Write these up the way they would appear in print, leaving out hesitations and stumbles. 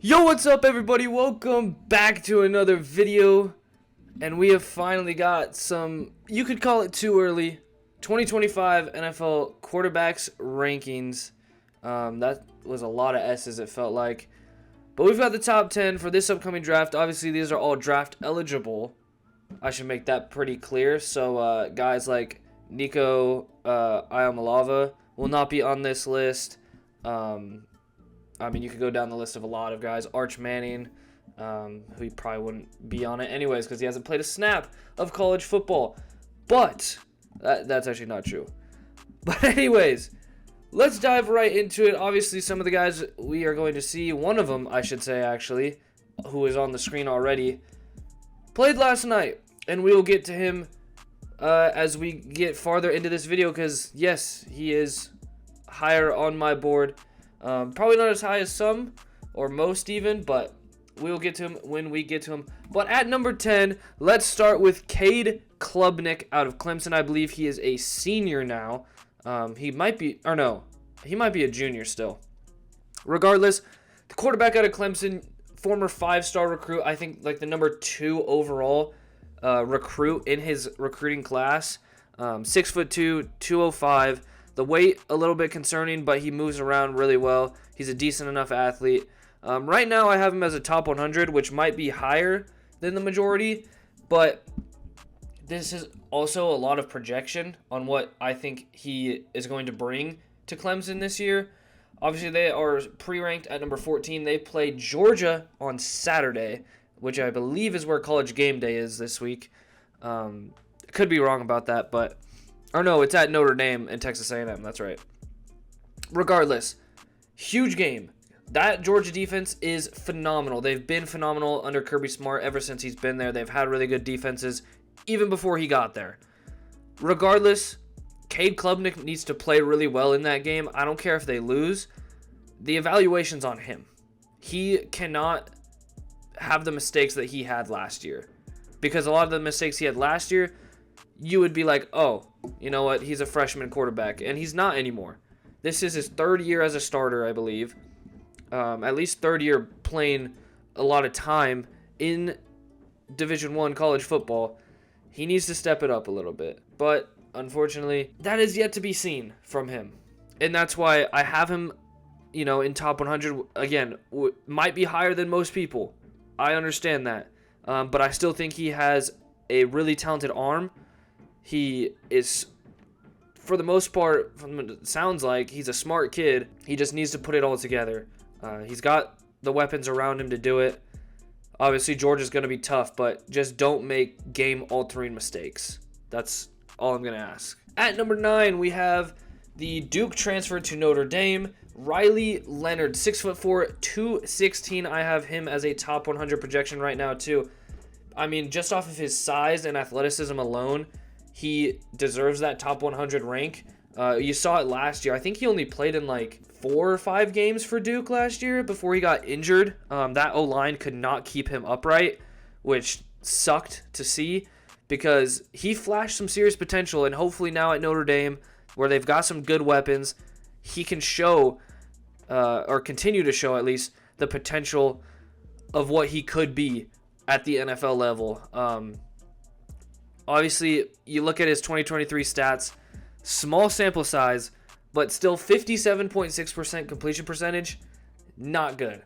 Yo, what's up everybody? Welcome back to another video. And we have finally got some, you could call it too early, 2025 NFL quarterbacks rankings. That was a lot of S's, it felt like. But we've got the top 10 for this upcoming draft. Obviously, these are all draft eligible. I should make that pretty clear. So guys like Nico Iamaleava will not be on this list. I mean, you could go down the list of a lot of guys. Arch Manning, who he probably wouldn't be on it anyways because he hasn't played a snap of college football. But that's actually not true. But anyways, let's dive right into it. Obviously, some of the guys we are going to see, one of them, I should say, actually, who is on the screen already, played last night. And we will get to him as we get farther into this video because, yes, he is higher on my board. Probably not as high as some, or most even, but we'll get to him when we get to him. But at number 10, let's start with Cade Klubnik out of Clemson. I believe he is a senior now. He might be a junior still. Regardless, the quarterback out of Clemson, former 5-star recruit, I think like the number 2 overall recruit in his recruiting class. 6'2", 205. The weight, a little bit concerning, but he moves around really well. He's a decent enough athlete. Right now, I have him as a top 100, which might be higher than the majority, but this is also a lot of projection on what I think he is going to bring to Clemson this year. Obviously, they are pre-ranked at number 14. They play Georgia on Saturday, which I believe is where College Game Day is this week. Could be wrong about that, but... Or no, it's at Notre Dame and Texas A&M. That's right. Regardless, huge game. That Georgia defense is phenomenal. They've been phenomenal under Kirby Smart ever since he's been there. They've had really good defenses even before he got there. Regardless, Cade Klubnik needs to play really well in that game. I don't care if they lose. The evaluation's on him. He cannot have the mistakes that he had last year. Because a lot of the mistakes he had last year, you would be like, oh, you know what, he's a freshman quarterback, and he's not anymore. This is his 3rd year as a starter, I believe. At least 3rd year playing a lot of time in Division I college football. He needs to step it up a little bit, but unfortunately, that is yet to be seen from him. And that's why I have him, in top 100. Again, might be higher than most people. I understand that. But I still think he has a really talented arm. He is, for the most part, from what it sounds like, he's a smart kid. He just needs to put it all together. He's got the weapons around him to do it. Obviously, Georgia's going to be tough, but just don't make game-altering mistakes. That's all I'm going to ask. At number 9, we have the Duke transfer to Notre Dame, Riley Leonard, 6'4", 216. I have him as a top 100 projection right now, too. I mean, just off of his size and athleticism alone, he deserves that top 100 rank. You saw it last year. I think he only played in like 4 or 5 games for Duke last year before he got injured. That O-line could not keep him upright, which sucked to see because he flashed some serious potential. And hopefully now at Notre Dame, where they've got some good weapons, he can show or continue to show at least the potential of what he could be at the NFL level. Obviously, you look at his 2023 stats, small sample size, but still 57.6% completion percentage, not good.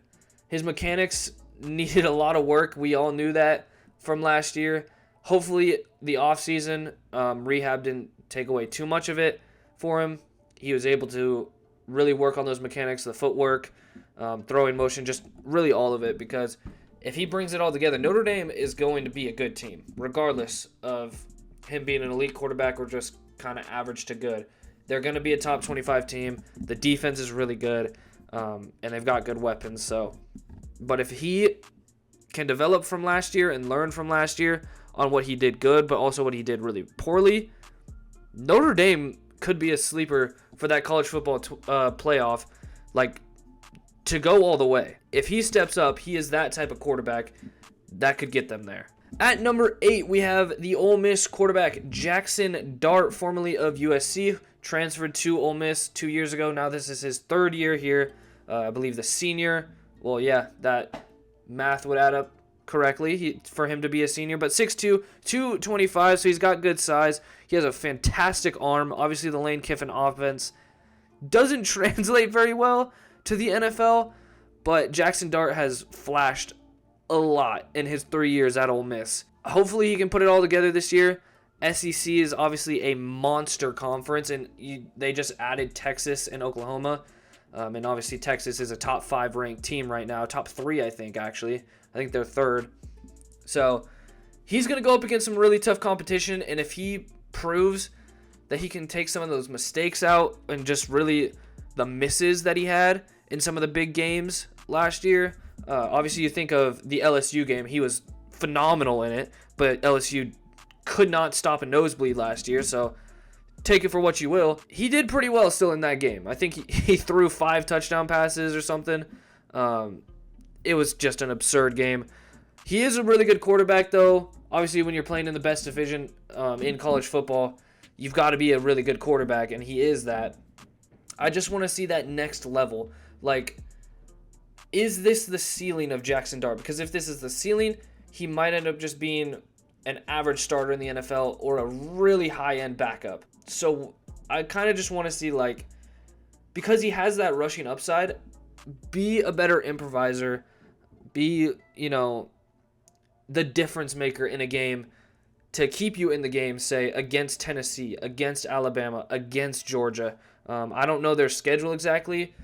His mechanics needed a lot of work. We all knew that from last year. Hopefully, the offseason rehab didn't take away too much of it for him. He was able to really work on those mechanics, the footwork, throwing motion, just really all of it, because if he brings it all together, Notre Dame is going to be a good team, regardless of him being an elite quarterback or just kind of average to good. They're going to be a top 25 team. The defense is really good, and they've got good weapons. But if he can develop from last year and learn from last year on what he did good, but also what he did really poorly, Notre Dame could be a sleeper for that college football playoff, to go all the way. If he steps up, he is that type of quarterback that could get them there. At number 8, we have the Ole Miss quarterback Jaxson Dart, formerly of USC, transferred to Ole Miss 2 years ago. Now this is his 3rd year here. I believe the senior Well, yeah, that math would add up correctly for him to be a senior. But 6'2", 225, so he's got good size. He has a fantastic arm. Obviously, the Lane Kiffin offense doesn't translate very well to the NFL, but Jaxson Dart has flashed a lot in his 3 years at Ole Miss. Hopefully, he can put it all together this year. SEC is obviously a monster conference, and they just added Texas and Oklahoma. And obviously, Texas is a top 5 ranked team right now. Top 3, I think, actually. I think they're 3rd. So, he's going to go up against some really tough competition, and if he proves that he can take some of those mistakes out and just really the misses that he had in some of the big games last year. Obviously, you think of the LSU game. He was phenomenal in it, but LSU could not stop a nosebleed last year, so take it for what you will. He did pretty well still in that game. I think he threw 5 touchdown passes or something. It was just an absurd game. He is a really good quarterback, though. Obviously, when you're playing in the best division in college football, you've got to be a really good quarterback, and he is that. I just want to see that next level. Like, is this the ceiling of Jaxson Dart? Because if this is the ceiling, he might end up just being an average starter in the NFL or a really high-end backup. So I kind of just want to see, like, because he has that rushing upside, be a better improviser, be, the difference maker in a game to keep you in the game, say, against Tennessee, against Alabama, against Georgia. I don't know their schedule exactly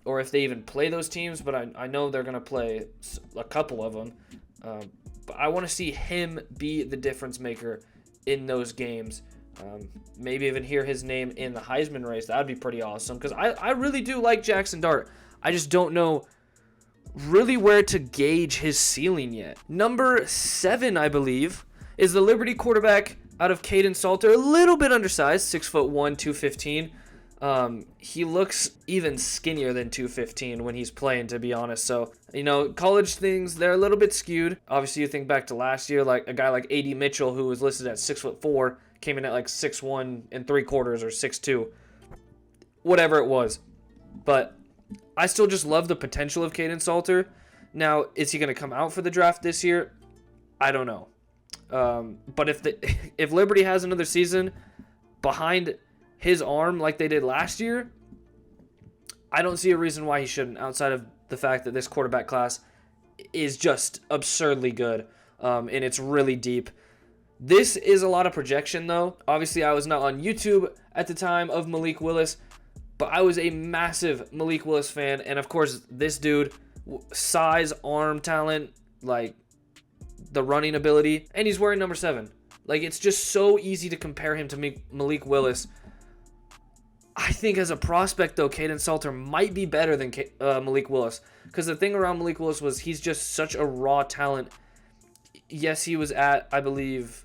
or if they even play those teams, but I know they're going to play a couple of them. But I want to see him be the difference maker in those games. Maybe even hear his name in the Heisman race. That would be pretty awesome because I really do like Jaxson Dart. I just don't know really where to gauge his ceiling yet. Number 7, I believe, is the Liberty quarterback out of Kaidon Salter. A little bit undersized, 6'1", 215. He looks even skinnier than 215 when he's playing, to be honest. So, college things, they're a little bit skewed. Obviously, you think back to last year, like a guy like A.D. Mitchell, who was listed at 6'4", came in at like 6'1" and 3/4 or 6'2", whatever it was. But I still just love the potential of Kaidon Salter. Now, is he going to come out for the draft this year? I don't know. But if Liberty has another season behind his arm like they did last year, I don't see a reason why he shouldn't, outside of the fact that this quarterback class is just absurdly good, and it's really deep. This is a lot of projection, though. Obviously, I was not on YouTube at the time of Malik Willis, but I was a massive Malik Willis fan, and of course, this dude, size, arm talent, like the running ability, and he's wearing number 7. Like, it's just so easy to compare him to Malik Willis. I think as a prospect, though, Kaidon Salter might be better than Malik Willis. Because the thing around Malik Willis was he's just such a raw talent. Yes, he was at, I believe,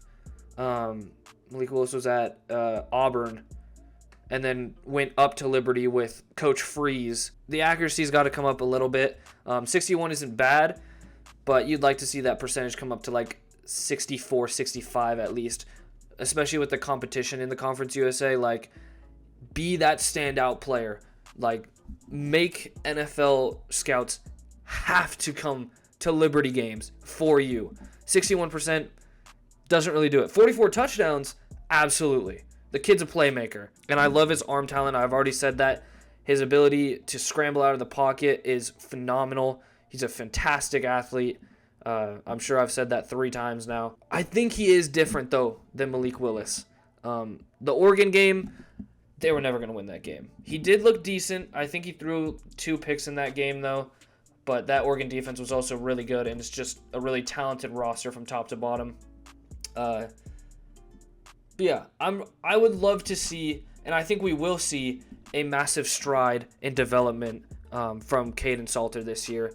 Malik Willis was at Auburn and then went up to Liberty with Coach Freeze. The accuracy's got to come up a little bit. 61 isn't bad, but you'd like to see that percentage come up to like 64, 65 at least, especially with the competition in the Conference USA. Like, be that standout player. Like, make NFL scouts have to come to Liberty games for you. 61% doesn't really do it. 44 touchdowns, absolutely. The kid's a playmaker, and I love his arm talent. I've already said that. His ability to scramble out of the pocket is phenomenal. He's a fantastic athlete. I'm sure I've said that 3 times now. I think he is different, though, than Malik Willis. The Oregon game, they were never going to win that game. He did look decent. I think he threw 2 picks in that game, though. But that Oregon defense was also really good, and it's just a really talented roster from top to bottom. But yeah, I would love to see, and I think we will see, a massive stride in development from Kaidon Salter this year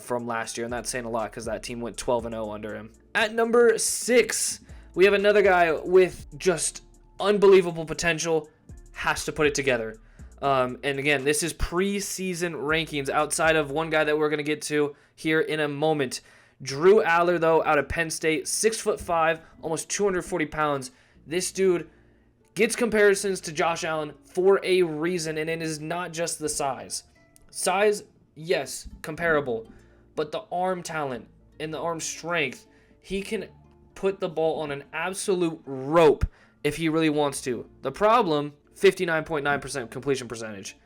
from last year. And that's saying a lot because that team went 12-0 under him. At number 6, we have another guy with just unbelievable potential. Has to put it together. And again, this is preseason rankings outside of one guy that we're going to get to here in a moment. Drew Allar, though, out of Penn State, 6'5", almost 240 pounds. This dude gets comparisons to Josh Allen for a reason, and it is not just the size. Size yes, comparable. But the arm talent and the arm strength, he can put the ball on an absolute rope if he really wants to. The problem, 59.9% completion percentage.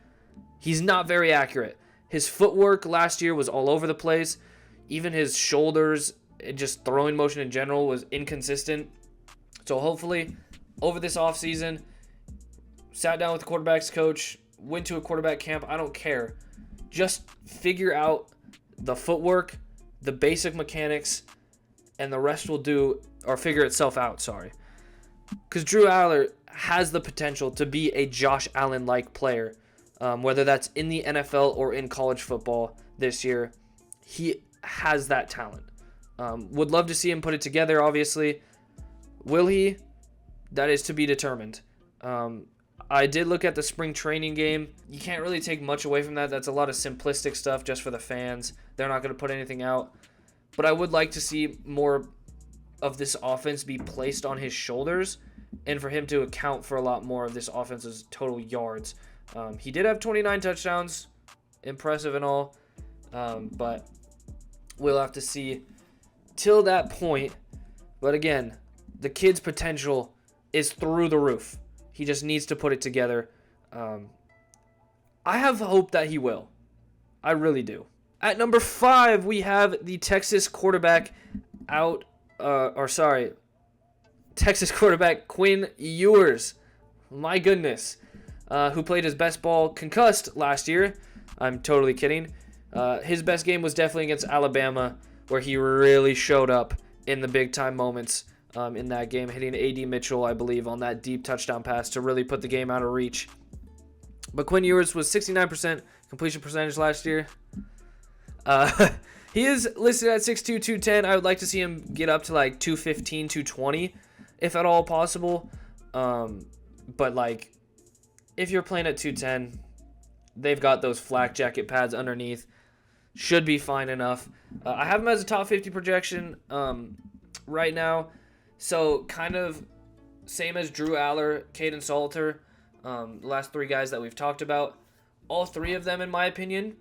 He's not very accurate. His footwork last year was all over the place. Even his shoulders and just throwing motion in general was inconsistent. So hopefully, over this offseason, sat down with the quarterback's coach, went to a quarterback camp, I don't care. Just figure out the footwork, the basic mechanics, and the rest will do, or figure itself out, sorry. Because Drew Allar has the potential to be a Josh Allen-like player, whether that's in the NFL or in college football this year. He has that talent. Would love to see him put it together, obviously. Will he? That is to be determined. I did look at the spring training game. You can't really take much away from that. That's a lot of simplistic stuff just for the fans. They're not going to put anything out. But I would like to see more of this offense be placed on his shoulders and for him to account for a lot more of this offense's total yards. He did have 29 touchdowns. Impressive and all. But we'll have to see till that point. But again, the kid's potential is through the roof. He just needs to put it together. I have hope that he will. I really do. At number 5, we have the Texas quarterback Texas quarterback Quinn Ewers. My goodness. Who played his best ball concussed last year. I'm totally kidding. His best game was definitely against Alabama, where he really showed up in the big-time moments in that game, hitting A.D. Mitchell, I believe, on that deep touchdown pass to really put the game out of reach. But Quinn Ewers was 69% completion percentage last year. He is listed at 6'2", 210. I would like to see him get up to like 215, 220, if at all possible. But like, if you're playing at 210, they've got those flak jacket pads underneath. Should be fine enough. I have him as a top 50 projection right now. So kind of same as Drew Allar, Kaidon Salter, the last 3 guys that we've talked about. All 3 of them, in my opinion,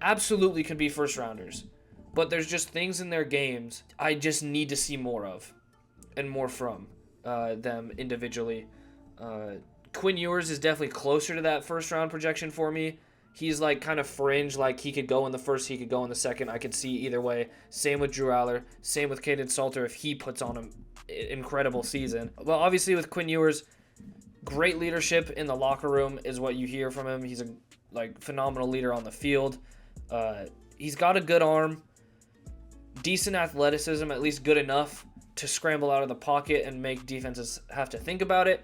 absolutely can be first rounders. But there's just things in their games I just need to see more of and more from them individually. Quinn Ewers is definitely closer to that first round projection for me. He's like kind of fringe, like he could go in the first, he could go in the second. I could see either way. Same with Drew Allar, same with Kaidon Salter if he puts on an incredible season. Well, obviously with Quinn Ewers, great leadership in the locker room is what you hear from him. He's a phenomenal leader on the field. He's got a good arm, decent athleticism, at least good enough to scramble out of the pocket and make defenses have to think about it.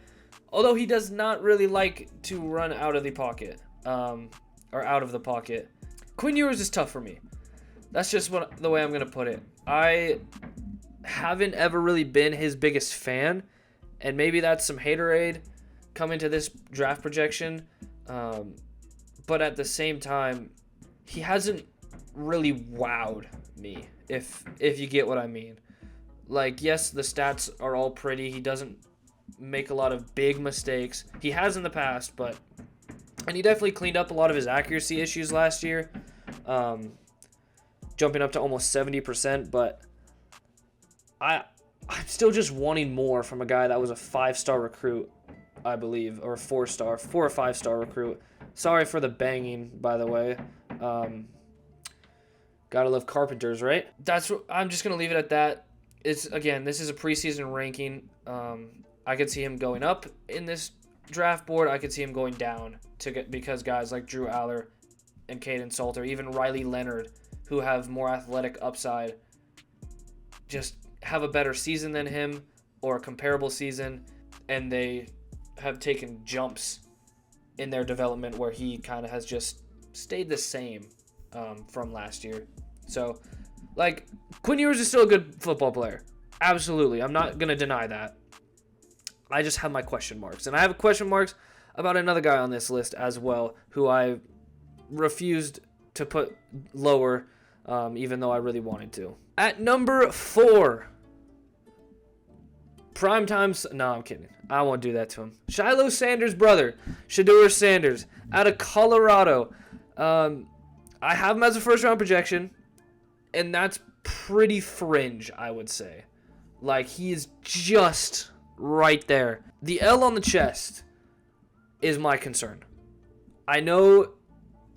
Although he does not really like to run out of the pocket. Or out of the pocket. Quinn Ewers is tough for me. That's just the way I'm going to put it. I haven't ever really been his biggest fan, and maybe that's some haterade coming to this draft projection. But at the same time, he hasn't really wowed me, if you get what I mean. Like, yes, the stats are all pretty. He doesn't make a lot of big mistakes. He has in the past, and he definitely cleaned up a lot of his accuracy issues last year, jumping up to almost 70%. But I'm still just wanting more from a guy that was a 5-star recruit, I believe, or 4 or 5-star recruit. Sorry for the banging, by the way. Gotta love Carpenters, right? I'm just gonna leave it at that. This is a preseason ranking. I could see him going up in this draft board. I could see him going down because guys like Drew Allar and Kaidon Salter, even Riley Leonard, who have more athletic upside, just have a better season than him or a comparable season, and they have taken jumps in their development where he kind of has just stayed the same from last year. So, Quinn Ewers is still a good football player. Absolutely. I'm not going to deny that. I just have my question marks. And I have question marks about another guy on this list as well, who I refused to put lower, even though I really wanted to. At number 4, no, I'm kidding. I won't do that to him. Shedeur Sanders' brother, Shedeur Sanders, out of Colorado. I have him as a first round projection, and that's pretty fringe, I would say. Like, he is just right there. The L on the chest is my concern. I know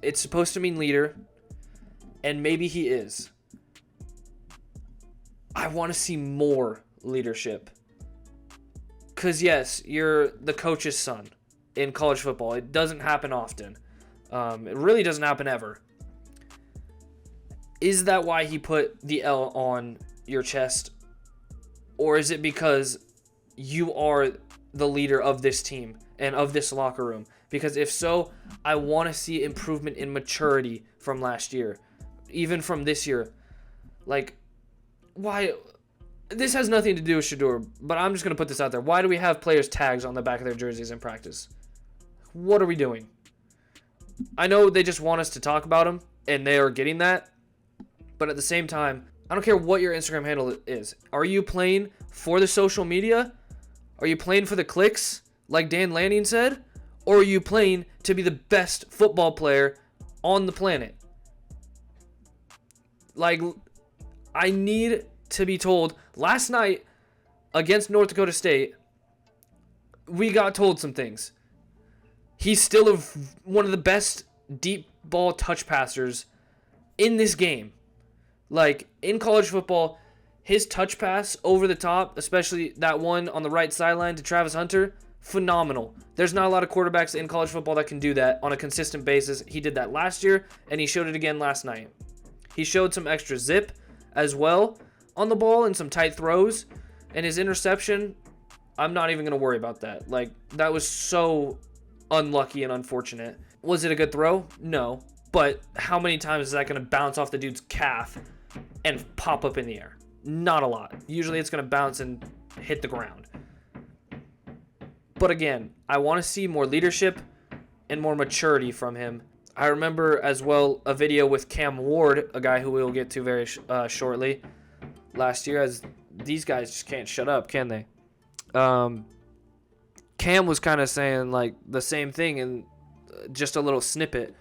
it's supposed to mean leader, and maybe he is. I want to see more leadership. Because, yes, you're the coach's son in college football. It doesn't happen often. It really doesn't happen ever. Is that why he put the L on your chest? Or is it because you are the leader of this team and of this locker room? Because if so, I want to see improvement in maturity from last year. Even from this year. Like, why? This has nothing to do with Shedeur, but I'm just going to put this out there. Why do we have players' tags on the back of their jerseys in practice? What are we doing? I know they just want us to talk about them, and they are getting that. But at the same time, I don't care what your Instagram handle is. Are you playing for the social media? Are you playing for the clicks, like Dan Lanning said? Or are you playing to be the best football player on the planet? Like, I need to be told. Last night, against North Dakota State, we got told some things. He's still one of the best deep ball touch passers in this game. Like, in college football, his touch pass over the top, especially that one on the right sideline to Travis Hunter, phenomenal. There's not a lot of quarterbacks in college football that can do that on a consistent basis. He did that last year, and he showed it again last night. He showed some extra zip as well on the ball and some tight throws. And his interception, I'm not even going to worry about that. Like, that was so unlucky and unfortunate. Was it a good throw? No. But how many times is that going to bounce off the dude's calf and pop up in the air? Not a lot. Usually it's going to bounce and hit the ground. But again, I want to see more leadership and more maturity from him. I remember as well a video with Cam Ward, a guy who we'll get to very shortly, last year, as these guys just can't shut up, can they? Cam was kind of saying like the same thing in just a little snippet.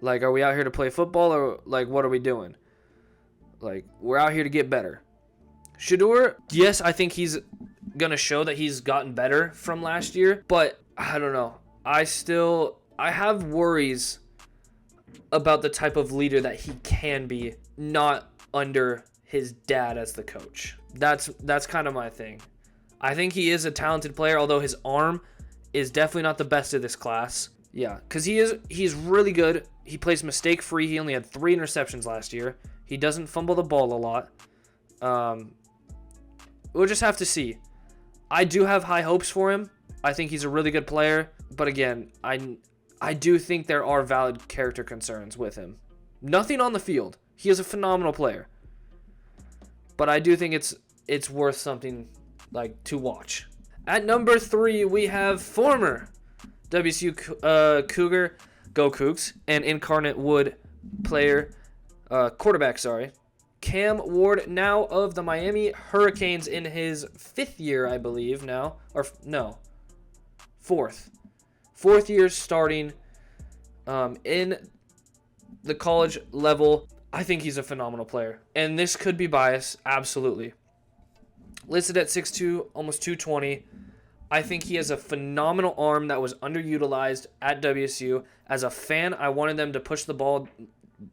Like, are we out here to play football, or like what are we doing? Like, we're out here to get better. Shedeur, yes, I think he's going to show that he's gotten better from last year, but I don't know. I have worries about the type of leader that he can be, not under his dad as the coach. That's kind of my thing. I think he is a talented player, although his arm is definitely not the best of this class. Yeah, because he's really good. He plays mistake-free. He only had 3 interceptions last year. He doesn't fumble the ball a lot. We'll just have to see. I do have high hopes for him. I think he's a really good player. But again, I do think there are valid character concerns with him. Nothing on the field. He is a phenomenal player. But I do think it's worth something like to watch. At number 3, we have former WSU Cougar, go Cougs, and Incarnate Wood player, quarterback, Cam Ward, now of the Miami Hurricanes in his 5th year, I believe now, or no, 4th year starting in the college level. I think he's a phenomenal player, and this could be biased, absolutely. Listed at 6'2", almost 220. I think he has a phenomenal arm that was underutilized at WSU. As a fan, I wanted them to push the ball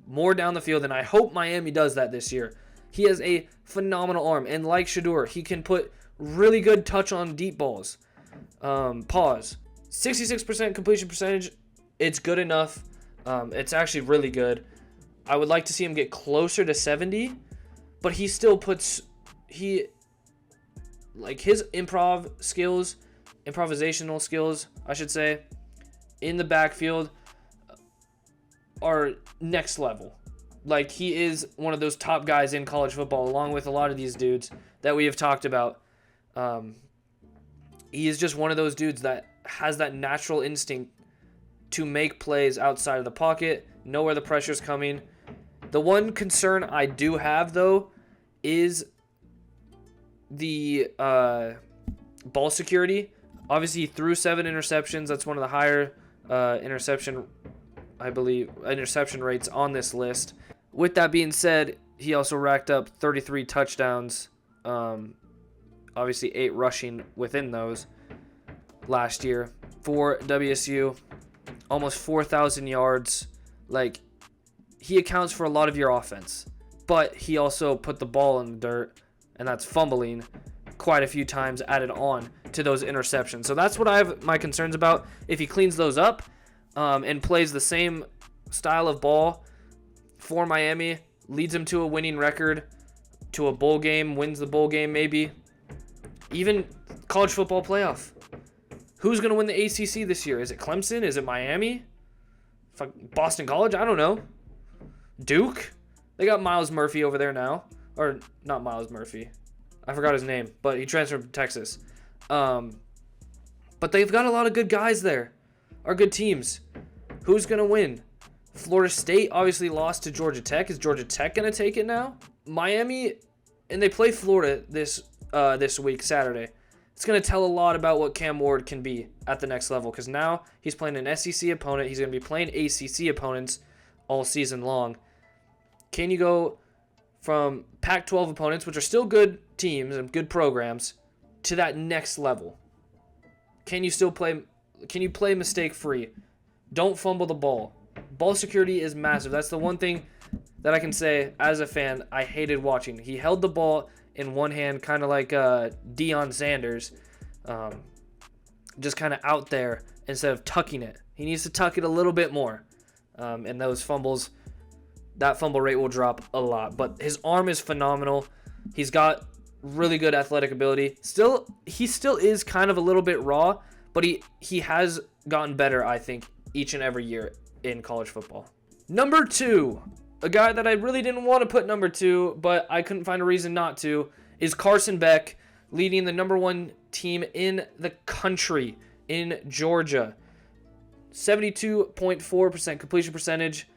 more down the field, and I hope Miami does that this year. He has a phenomenal arm, and like Shedeur, he can put really good touch on deep balls. 66% completion percentage, it's good enough. It's actually really good. I would like to see him get closer to 70, but he still puts his improvisational skills, I should say, in the backfield are next level. Like, he is one of those top guys in college football, along with a lot of these dudes that we have talked about. He is just one of those dudes that has that natural instinct to make plays outside of the pocket, know where the pressure's coming. The one concern I do have, though, is the ball security. Obviously, he threw 7 interceptions. That's one of the higher interception I believe, interception rates on this list. With that being said, he also racked up 33 touchdowns, obviously 8 rushing within those last year for WSU, almost 4,000 yards. Like, he accounts for a lot of your offense, but he also put the ball in the dirt, and that's fumbling quite a few times added on to those interceptions. So that's what I have my concerns about. If he cleans those up and plays the same style of ball for Miami, leads him to a winning record, to a bowl game, wins the bowl game maybe, even college football playoff. Who's going to win the ACC this year? Is it Clemson? Is it Miami? Boston College? I don't know. Duke? They got Miles Murphy over there now. Or not Miles Murphy. I forgot his name, but he transferred from Texas. But they've got a lot of good guys there. Are good teams. Who's going to win? Florida State obviously lost to Georgia Tech. Is Georgia Tech going to take it now? Miami, and they play Florida this week, Saturday. It's going to tell a lot about what Cam Ward can be at the next level, because now he's playing an SEC opponent. He's going to be playing ACC opponents all season long. Can you go from Pac-12 opponents, which are still good teams and good programs, to that next level? Can you still play? Can you play mistake-free? Don't fumble the ball. Ball security is massive. That's the one thing that I can say as a fan I hated watching. He held the ball in one hand, kind of like Deion Sanders, just kind of out there instead of tucking it. He needs to tuck it a little bit more, and those fumbles, that fumble rate will drop a lot. But his arm is phenomenal. He's got really good athletic ability. He still is kind of a little bit raw, but he has gotten better, I think, each and every year in college football. Number 2, a guy that I really didn't want to put number 2, but I couldn't find a reason not to, is Carson Beck, leading the number 1 team in the country in Georgia. 72.4% completion percentage.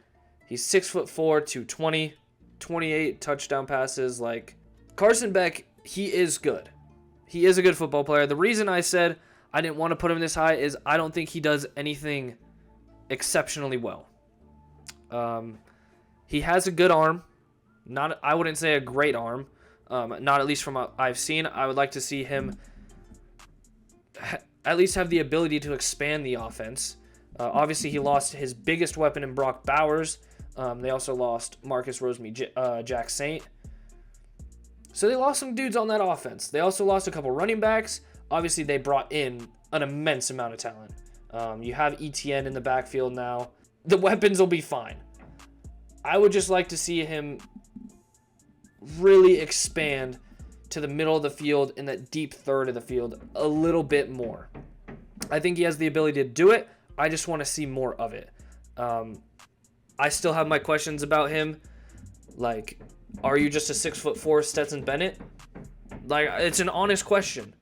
He's 6'4", 220, 28 touchdown passes. Like, Carson Beck, he is good. He is a good football player. The reason I said I didn't want to put him this high is I don't think he does anything exceptionally well. He has a good arm. I wouldn't say a great arm. Not at least from what I've seen. I would like to see him at least have the ability to expand the offense. Obviously, he lost his biggest weapon in Brock Bowers. They also lost Marcus Jack Saint. So they lost some dudes on that offense. They also lost a couple running backs. Obviously, they brought in an immense amount of talent. You have ETN in the backfield now. The weapons will be fine. I would just like to see him really expand to the middle of the field in that deep third of the field a little bit more. I think he has the ability to do it. I just want to see more of it. I still have my questions about him. Like, are you just a 6'4" Stetson Bennett? Like, it's an honest question,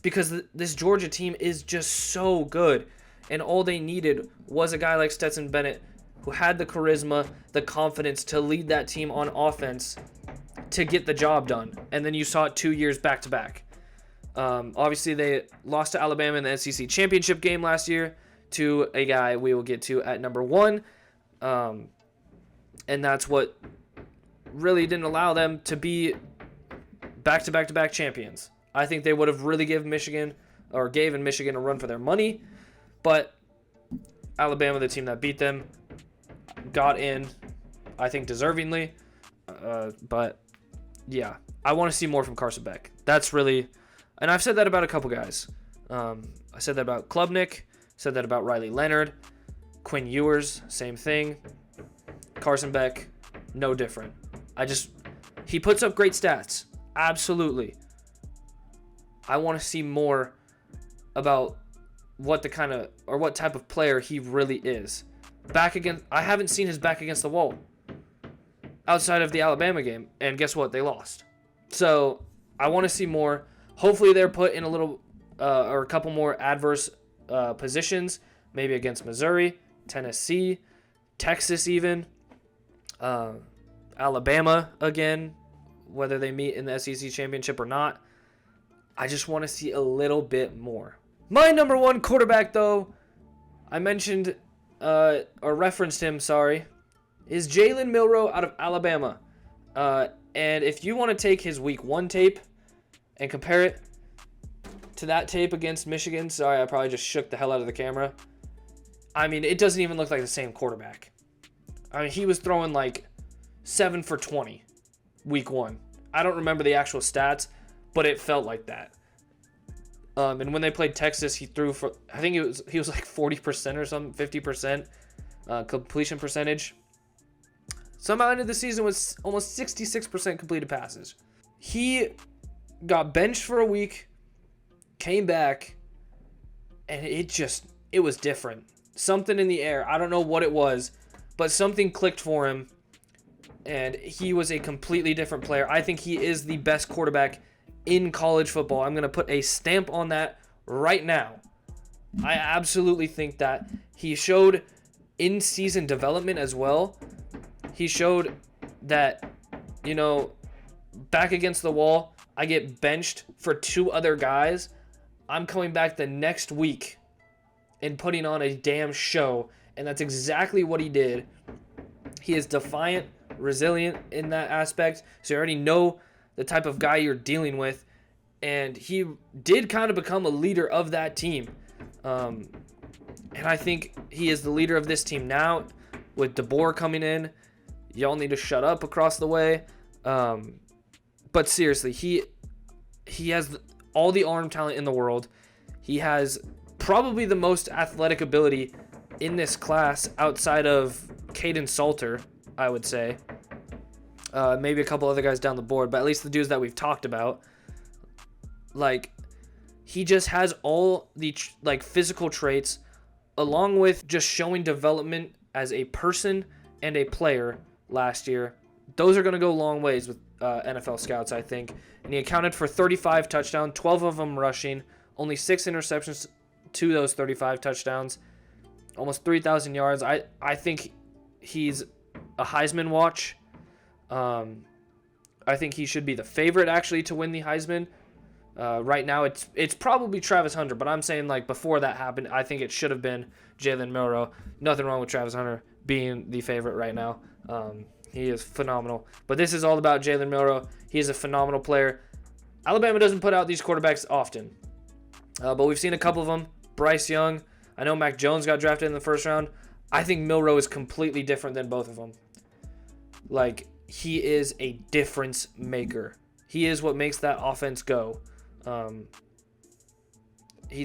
because this Georgia team is just so good, and all they needed was a guy like Stetson Bennett who had the charisma, the confidence to lead that team on offense to get the job done. And then you saw it 2 years back to back. Obviously, they lost to Alabama in the SEC championship game last year to a guy we will get to at number 1. And that's what really didn't allow them to be back-to-back-to-back champions. I think they would have really given Michigan a run for their money. But Alabama, the team that beat them, got in, I think, deservingly. But, yeah, I want to see more from Carson Beck. That's really... And I've said that about a couple guys. I said that about Klubnik. Said that about Riley Leonard. Quinn Ewers, same thing. Carson Beck, no different. He puts up great stats. Absolutely. I want to see more about what type of player he really is. I haven't seen his back against the wall outside of the Alabama game, and guess what? They lost. So I want to see more. Hopefully they're put in a couple more adverse positions, maybe against Missouri, Tennessee, Texas even, Alabama again, whether they meet in the SEC championship or not. I just want to see a little bit more. My number 1 quarterback, though, I mentioned or referenced him, sorry, is Jalen Milroe out of Alabama. And if you want to take his week 1 tape and compare it to that tape against Michigan, sorry, I probably just shook the hell out of the camera. I mean, it doesn't even look like the same quarterback. I mean, he was throwing like 7 for 20 week 1. I don't remember the actual stats, but it felt like that. And when they played Texas, he threw for, I think he was like 40% or something, 50% completion percentage. Somehow ended the season with almost 66% completed passes. He got benched for a week, came back, and it was different. Something in the air. I don't know what it was, but something clicked for him, and he was a completely different player. I think he is the best quarterback in college football. I'm going to put a stamp on that right now. I absolutely think that. He showed in-season development as well. He showed that, back against the wall, I get benched for 2 other guys. I'm coming back the next week and putting on a damn show, and that's exactly what he did. He is defiant, resilient in that aspect, so you already know the type of guy you're dealing with, and he did kind of become a leader of that team. And I think he is the leader of this team now with DeBoer coming in. Y'all need to shut up across the way. But seriously, he has all the arm talent in the world. He has probably the most athletic ability in this class outside of Kaidon Salter, I would say. Maybe a couple other guys down the board, but at least the dudes that we've talked about. Like, he just has all the physical traits, along with just showing development as a person and a player last year. Those are going to go long ways with NFL scouts, I think. And he accounted for 35 touchdowns, 12 of them rushing, only 6 interceptions to those 35 touchdowns, almost 3,000 yards. I think he's a Heisman watch. I think he should be the favorite, actually, to win the Heisman. Right now, it's probably Travis Hunter, but I'm saying, before that happened, I think it should have been Jalen Milroe. Nothing wrong with Travis Hunter being the favorite right now. He is phenomenal. But this is all about Jalen Milroe. He is a phenomenal player. Alabama doesn't put out these quarterbacks often, but we've seen a couple of them. Bryce Young. I know Mac Jones got drafted in the first round. I think Milroe is completely different than both of them. He is a difference maker. He is what makes that offense go. He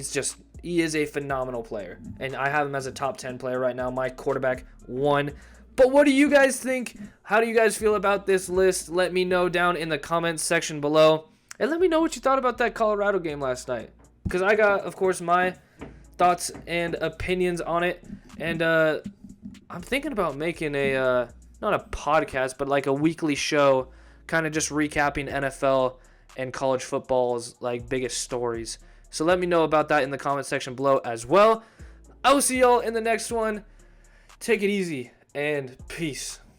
is a phenomenal player, and I have him as a top 10 player right now, my quarterback 1. But what do you guys think? How do you guys feel about this list? Let me know down in the comments section below, and let me know what you thought about that Colorado game last night, because I got, of course, my thoughts and opinions on it, and I'm thinking about making a not a podcast, but a weekly show, kind of just recapping NFL and college football's biggest stories. So let me know about that in the comment section below as well. I will see y'all in the next one. Take it easy and peace.